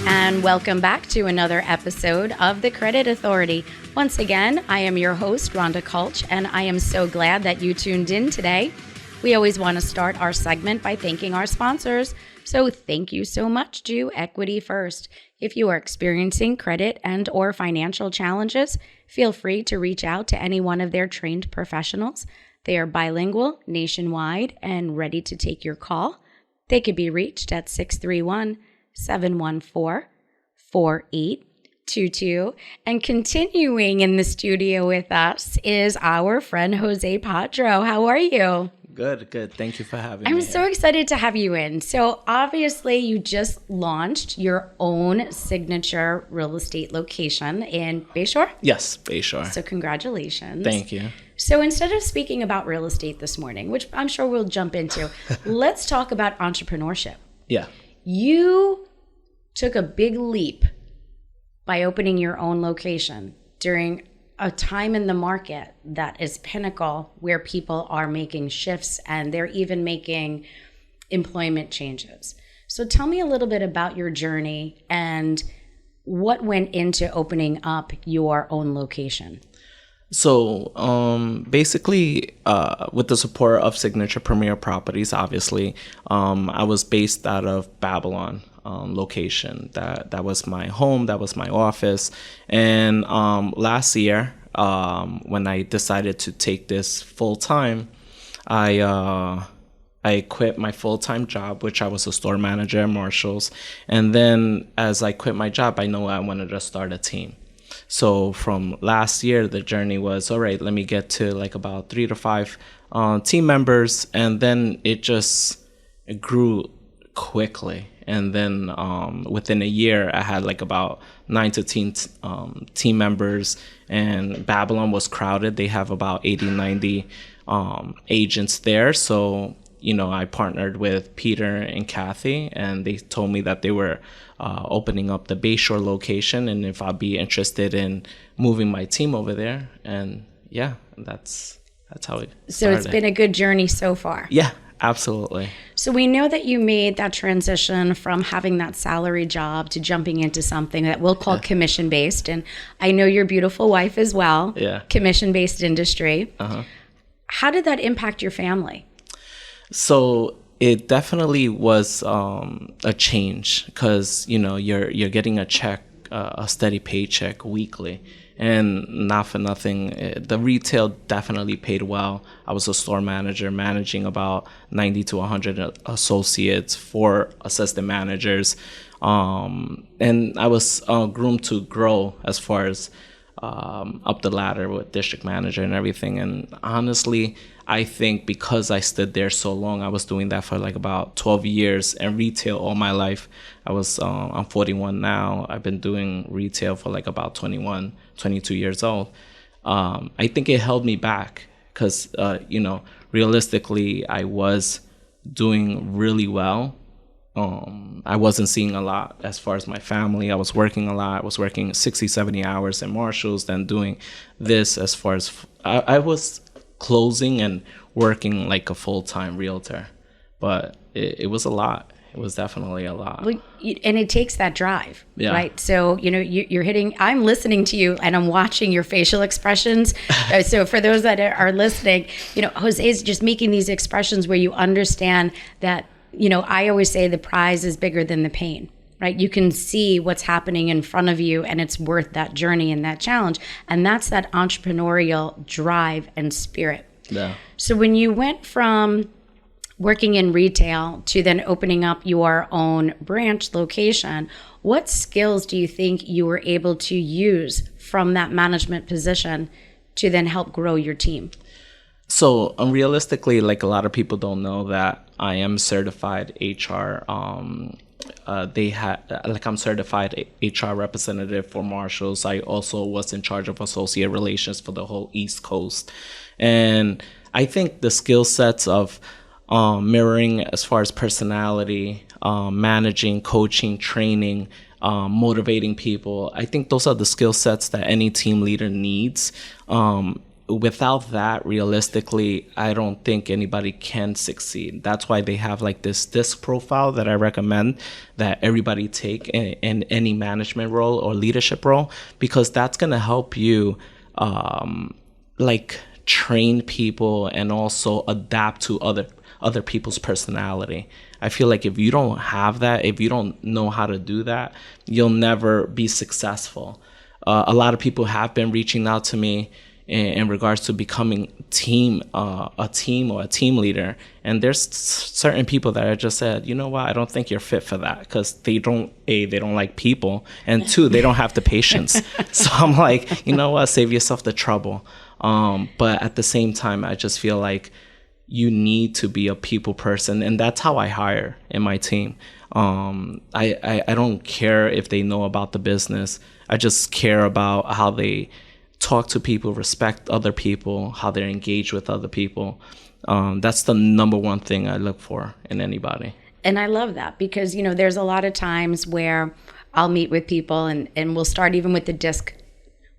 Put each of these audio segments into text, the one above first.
and welcome back to another episode of The Credit Authority. Once again, I am your host, Rhonda Kulch, and I am so glad that you tuned in today. We always want to start our segment by thanking our sponsors. So thank you so much to Equity First. If you are experiencing credit and or financial challenges, feel free to reach out to any one of their trained professionals. They are bilingual, nationwide, and ready to take your call. They can be reached at 631-714-4822. And continuing in the studio with us is our friend Jose Padro. How are you? Good. Thank you for having me. I'm so excited to have you in. So obviously you just launched your own signature real estate location in Bayshore? Yes, Bayshore. So congratulations. Thank you. So instead of speaking about real estate this morning, which I'm sure we'll jump into, let's talk about entrepreneurship. Yeah. You took a big leap by opening your own location during a time in the market that is pinnacle, where people are making shifts and they're even making employment changes. So tell me a little bit about your journey and what went into opening up your own location. So basically, with the support of Signature Premier Properties, obviously, I was based out of Babylon location. That was my home. That was my office. And last year, when I decided to take this full time, I quit my full-time job, which I was a store manager at Marshall's. And then as I quit my job, I know I wanted to start a team. So from last year, the journey was, all right, let me get to like about 3 to 5 team members. And then it grew quickly. And then within a year, I had like about 9 to 10 team members. And Babylon was crowded. They have about 80, 90 agents there. So, I partnered with Peter and Kathy, and they told me that they were opening up the Bayshore location and if I'd be interested in moving my team over there. And yeah, that's how it started. So it's been a good journey so far. Yeah, absolutely. So we know that you made that transition from having that salary job to jumping into something that we'll call commission-based. And I know your beautiful wife as well. Yeah. Commission-based industry. Uh-huh. How did that impact your family? So it definitely was a change because, you're getting a check, a steady paycheck weekly. And not for nothing, the retail definitely paid well. I was a store manager managing about 90 to 100 associates, 4 assistant managers. And I was groomed to grow as far as up the ladder with district manager and everything. And honestly, I think because I stood there so long, I was doing that for like about 12 years and retail all my life. I'm 41 now. I've been doing retail for like about 21, 22 years old. I think it held me back because, realistically, I was doing really well. I wasn't seeing a lot as far as my family. I was working a lot. I was working 60, 70 hours in Marshall's, then doing this as far as I was closing and working like a full-time realtor. But it was a lot. It was definitely a lot. Well, and it takes that drive, yeah. Right? So, you're hitting, I'm listening to you and I'm watching your facial expressions. So for those that are listening, Jose is just making these expressions where you understand that, I always say the prize is bigger than the pain, right? You can see what's happening in front of you and it's worth that journey and that challenge. And that's that entrepreneurial drive and spirit. Yeah. So when you went from working in retail to then opening up your own branch location, what skills do you think you were able to use from that management position to then help grow your team? So realistically, like a lot of people don't know that I am certified HR. I'm certified HR representative for Marshall's. I also was in charge of associate relations for the whole East Coast. And I think the skill sets of mirroring as far as personality, managing, coaching, training, motivating people, I think those are the skill sets that any team leader needs. without that, realistically, I don't think anybody can succeed. That's why they have like this disc profile that I recommend that everybody take in any management role or leadership role, because that's going to help you like train people and also adapt to other people's personality. I feel like if you don't have that, if you don't know how to do that, you'll never be successful. A lot of people have been reaching out to me in regards to becoming a team or a team leader, and there's certain people that I just said, you know what, I don't think you're fit for that, because they don't like people, and two, they don't have the patience. So I'm like, you know what, save yourself the trouble. But at the same time, I just feel like you need to be a people person, and that's how I hire in my team. I don't care if they know about the business. I just care about how they talk to people, respect other people, how they're engaged with other people. That's the number one thing I look for in anybody. And I love that, because, you know, there's a lot of times where I'll meet with people and we'll start even with the disc.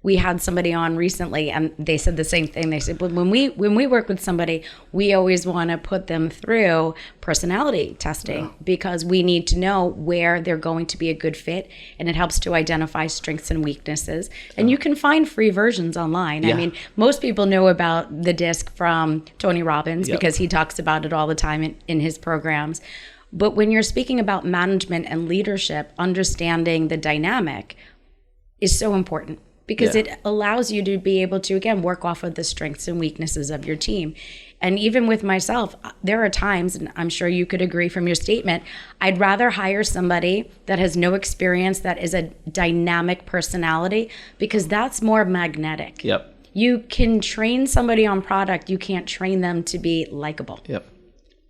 We had somebody on recently and they said the same thing. They said, well, when we work with somebody, we always want to put them through personality testing, because we need to know where they're going to be a good fit, and it helps to identify strengths and weaknesses. And you can find free versions online. I mean, most people know about the disc from Tony Robbins because he talks about it all the time in his programs. But when you're speaking about management and leadership, understanding the dynamic is so important, because it allows you to be able to, again, work off of the strengths and weaknesses of your team. And even with myself, there are times, and I'm sure you could agree from your statement, I'd rather hire somebody that has no experience, that is a dynamic personality, because that's more magnetic. Yep. You can train somebody on product, you can't train them to be likable. Yep.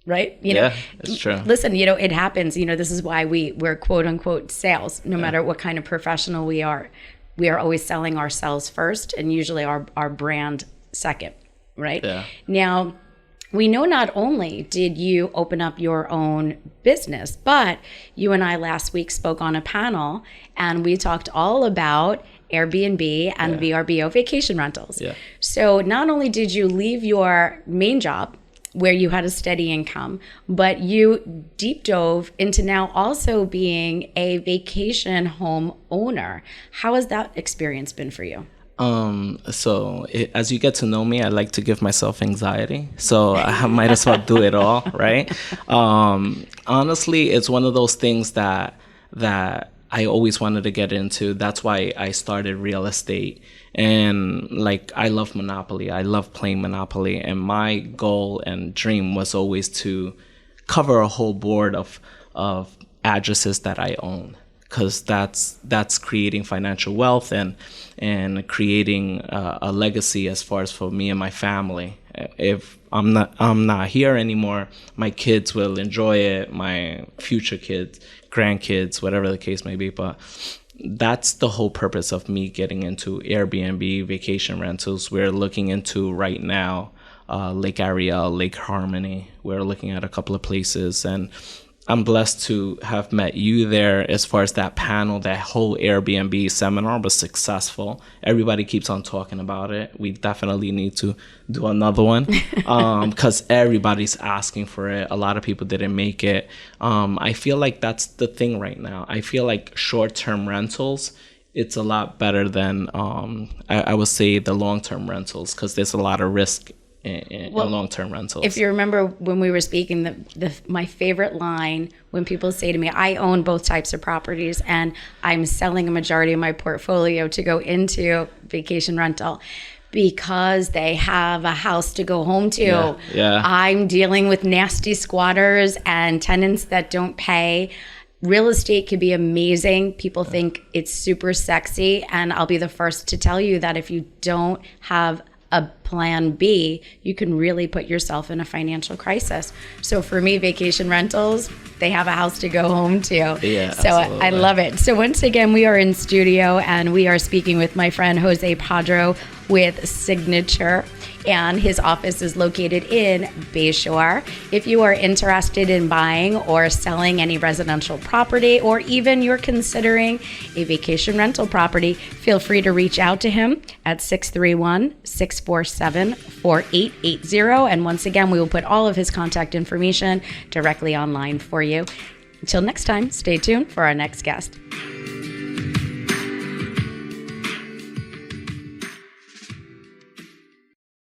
Right? You know, it's true. Listen, you know, it happens. You know, this is why we're quote unquote sales, no matter what kind of professional we are. We are always selling ourselves first, and usually our brand second, right? Yeah. Now, we know not only did you open up your own business, but you and I last week spoke on a panel, and we talked all about Airbnb and VRBO vacation rentals. Yeah. So not only did you leave your main job where you had a steady income, but you deep dove into now also being a vacation home owner. How has that experience been for you? As you get to know me, I like to give myself anxiety. So I might as well do it all, right? Honestly, it's one of those things that I always wanted to get into. That's why I started real estate. And like, I love Monopoly. I love playing Monopoly. And my goal and dream was always to cover a whole board of addresses that I own, because that's creating financial wealth and creating a legacy as far as for me and my family. If I'm not here anymore, my kids will enjoy it, my future kids, grandkids, whatever the case may be. But that's the whole purpose of me getting into Airbnb vacation rentals. We're looking into right now Lake Ariel, Lake Harmony. We're looking at a couple of places, and I'm blessed to have met you there. As far as that panel, that whole Airbnb seminar was successful. Everybody keeps on talking about it. We definitely need to do another one because everybody's asking for it. A lot of people didn't make it. I feel like that's the thing right now. I feel like short-term rentals, it's a lot better than I would say the long-term rentals, because there's a lot of risk in long-term rentals. If you remember when we were speaking, my favorite line when people say to me, I own both types of properties and I'm selling a majority of my portfolio to go into vacation rental because they have a house to go home to. Yeah. I'm dealing with nasty squatters and tenants that don't pay. Real estate can be amazing. People think it's super sexy, and I'll be the first to tell you that if you don't have a plan B, you can really put yourself in a financial crisis. So for me, vacation rentals, they have a house to go home to. Yeah, so absolutely. I love it. So once again, we are in studio and we are speaking with my friend Jose Padro, with signature. And his office is located in Bayshore. If you are interested in buying or selling any residential property, or even you're considering a vacation rental property, feel free to reach out to him at 631-647-4880. And once again, we will put all of his contact information directly online for you. Until next time, stay tuned for our next guest.